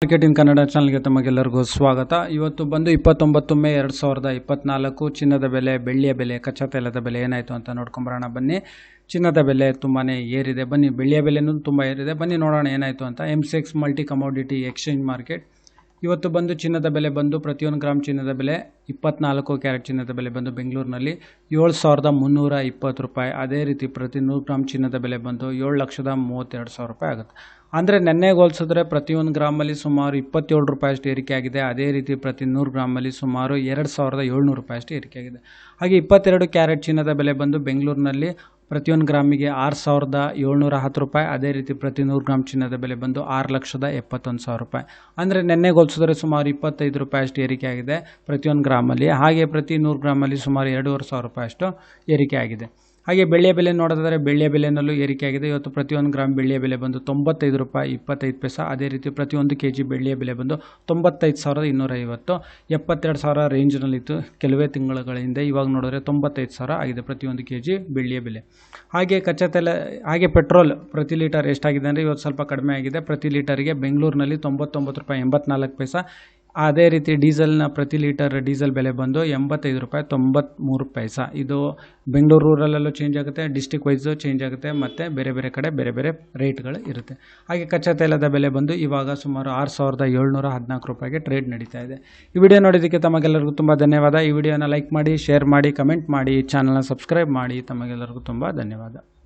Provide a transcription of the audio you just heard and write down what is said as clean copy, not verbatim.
Marketing Kannada ಚಾನಲ್ಗೆ ತಮಗೆಲ್ಲರಿಗೂ ಸ್ವಾಗತ. ಇವತ್ತು ಬಂದು 29 ಮೇ 2024 ಚಿನ್ನದ ಬೆಲೆ, ಬೆಳ್ಳಿಯ ಬೆಲೆ, ಕಚ್ಚಾ ತೈಲದ ಬೆಲೆ ಏನಾಯಿತು ಅಂತ ನೋಡ್ಕೊಂಬರೋಣ ಬನ್ನಿ. ಚಿನ್ನದ ಬೆಲೆ ತುಂಬಾ ಏರಿದೆ ಬನ್ನಿ, ಬೆಳ್ಳಿಯ ಬೆಲೆನೂ ತುಂಬ ಏರಿದೆ ಬನ್ನಿ, ನೋಡೋಣ ಏನಾಯಿತು ಅಂತ. MCX multi commodity exchange market ಇವತ್ತು ಬಂದು ಚಿನ್ನದ ಬೆಲೆ ಬಂದು ಪ್ರತಿಯೊಂದು ಗ್ರಾಮ್ ಚಿನ್ನದ ಬೆಲೆ 24 ಕ್ಯಾರೆಟ್ ಚಿನ್ನದ ಬೆಲೆ ಬಂದು ಬೆಂಗಳೂರಿನಲ್ಲಿ 7,320 ರೂಪಾಯಿ. ಅದೇ ರೀತಿ ಪ್ರತಿ 100 ಗ್ರಾಮ್ ಚಿನ್ನದ ಬೆಲೆ ಬಂದು 7,32,000 ರೂಪಾಯಿ ಆಗುತ್ತೆ. ಅಂದರೆ ನೆನ್ನೆಗೆ ಹೋಲಿಸಿದ್ರೆ ಪ್ರತಿಯೊಂದು ಗ್ರಾಮಲ್ಲಿ ಸುಮಾರು 27 ರೂಪಾಯಿ ಅಷ್ಟು ಏರಿಕೆ ಆಗಿದೆ. ಅದೇ ರೀತಿ ಪ್ರತಿ 100 ಗ್ರಾಮಲ್ಲಿ ಸುಮಾರು 2,700 ರೂಪಾಯಿ ಅಷ್ಟು ಏರಿಕೆ ಆಗಿದೆ. ಹಾಗೆ 22 ಕ್ಯಾರೆಟ್ ಚಿನ್ನದ ಬೆಲೆ ಬಂದು ಬೆಂಗಳೂರಿನಲ್ಲಿ ಪ್ರತಿಯೊಂದು ಗ್ರಾಮಿಗೆ 6,710 ರೂಪಾಯಿ. ಅದೇ ರೀತಿ ಪ್ರತಿ 100 ಗ್ರಾಮ್ ಚಿನ್ನದ ಬೆಲೆ ಬಂದು 6,71,000 ರೂಪಾಯಿ. ಅಂದರೆ ನೆನ್ನೆಗೆ ಹೋಲಿಸಿದ್ರೆ ಸುಮಾರು 25 ರೂಪಾಯಿ ಅಷ್ಟು ಏರಿಕೆ ಆಗಿದೆ ಪ್ರತಿಯೊಂದು ಗ್ರಾಮಲ್ಲಿ. ಹಾಗೆ ಪ್ರತಿ 100 ಗ್ರಾಮಲ್ಲಿ ಸುಮಾರು 2,500 ರೂಪಾಯಿ ಅಷ್ಟು ಏರಿಕೆ ಆಗಿದೆ. ಹಾಗೆ ಬೆಳ್ಳಿಯ ಬೆಲೆ ನೋಡಿದ್ರೆ ಬೆಳ್ಳಿಯ ಬೆಲೆನಲ್ಲೂ ಏರಿಕೆ ಆಗಿದೆ. ಇವತ್ತು ಪ್ರತಿಯೊಂದು ಗ್ರಾಮ್ ಬೆಳ್ಳಿಯ ಬೆಲೆ ಬಂದು 95 ರೂಪಾಯಿ 25 ಪೈಸೆ. ಅದೇ ರೀತಿ ಪ್ರತಿಯೊಂದು ಕೆಜಿ ಬೆಳ್ಳಿಯ ಬೆಲೆ ಬಂದು 95,250, 72,000 ರೇಂಜ್ನಲ್ಲಿತ್ತು ಕೆಲವೇ ತಿಂಗಳ ಹಿಂದೆ. ಇವಾಗ ನೋಡಿದ್ರೆ 95,000 ಆಗಿದೆ ಪ್ರತಿಯೊಂದು ಕೆಜಿ ಬೆಳ್ಳಿಯ ಬೆಲೆ. ಹಾಗೆ ಕಚ್ಚಾ ತೈಲ, ಹಾಗೆ ಪೆಟ್ರೋಲ್ ಪ್ರತಿ ಲೀಟರ್ ಎಷ್ಟಾಗಿದೆ ಅಂದರೆ ಇವತ್ತು ಸ್ವಲ್ಪ ಕಡಿಮೆ ಆಗಿದೆ. ಪ್ರತಿ ಲೀಟರ್ಗೆ ಬೆಂಗಳೂರಿನಲ್ಲಿ 99 ರೂಪಾಯಿ 84 ಪೈಸೆ. ಅದೇ ರೀತಿ ಡೀಸೆಲ್ನ ಪ್ರತಿ ಲೀಟರ್ ಡೀಸೆಲ್ ಬೆಲೆ ಬಂದು 85 ರೂಪಾಯಿ 93 ಪೈಸೆ. ಇದು ಬೆಂಗಳೂರು ರೂರಲ್ಲೂ ಚೇಂಜ್ ಆಗುತ್ತೆ, ಡಿಸ್ಟಿಕ್ ವೈಸು ಚೇಂಜ್ ಆಗುತ್ತೆ, ಮತ್ತು ಬೇರೆ ಬೇರೆ ಕಡೆ ಬೇರೆ ಬೇರೆ ರೇಟ್ಗಳು ಇರುತ್ತೆ. ಹಾಗೆ ಕಚ್ಚಾ ತೈಲದ ಬೆಲೆ ಬಂದು ಇವಾಗ ಸುಮಾರು 6,714 ರೂಪಾಯಿಗೆ ಟ್ರೇಡ್ ನಡೀತಾ ಇದೆ. ಈ ವಿಡಿಯೋ ನೋಡೋದಕ್ಕೆ ತಮಗೆಲ್ಲರಿಗೂ ತುಂಬ ಧನ್ಯವಾದ. ಈ ವಿಡಿಯೋನ ಲೈಕ್ ಮಾಡಿ, ಶೇರ್ ಮಾಡಿ, ಕಮೆಂಟ್ ಮಾಡಿ, ಚಾನಲ್ನ ಸಬ್ಸ್ಕ್ರೈಬ್ ಮಾಡಿ. ತಮಗೆಲ್ಲರಿಗೂ ತುಂಬ ಧನ್ಯವಾದ.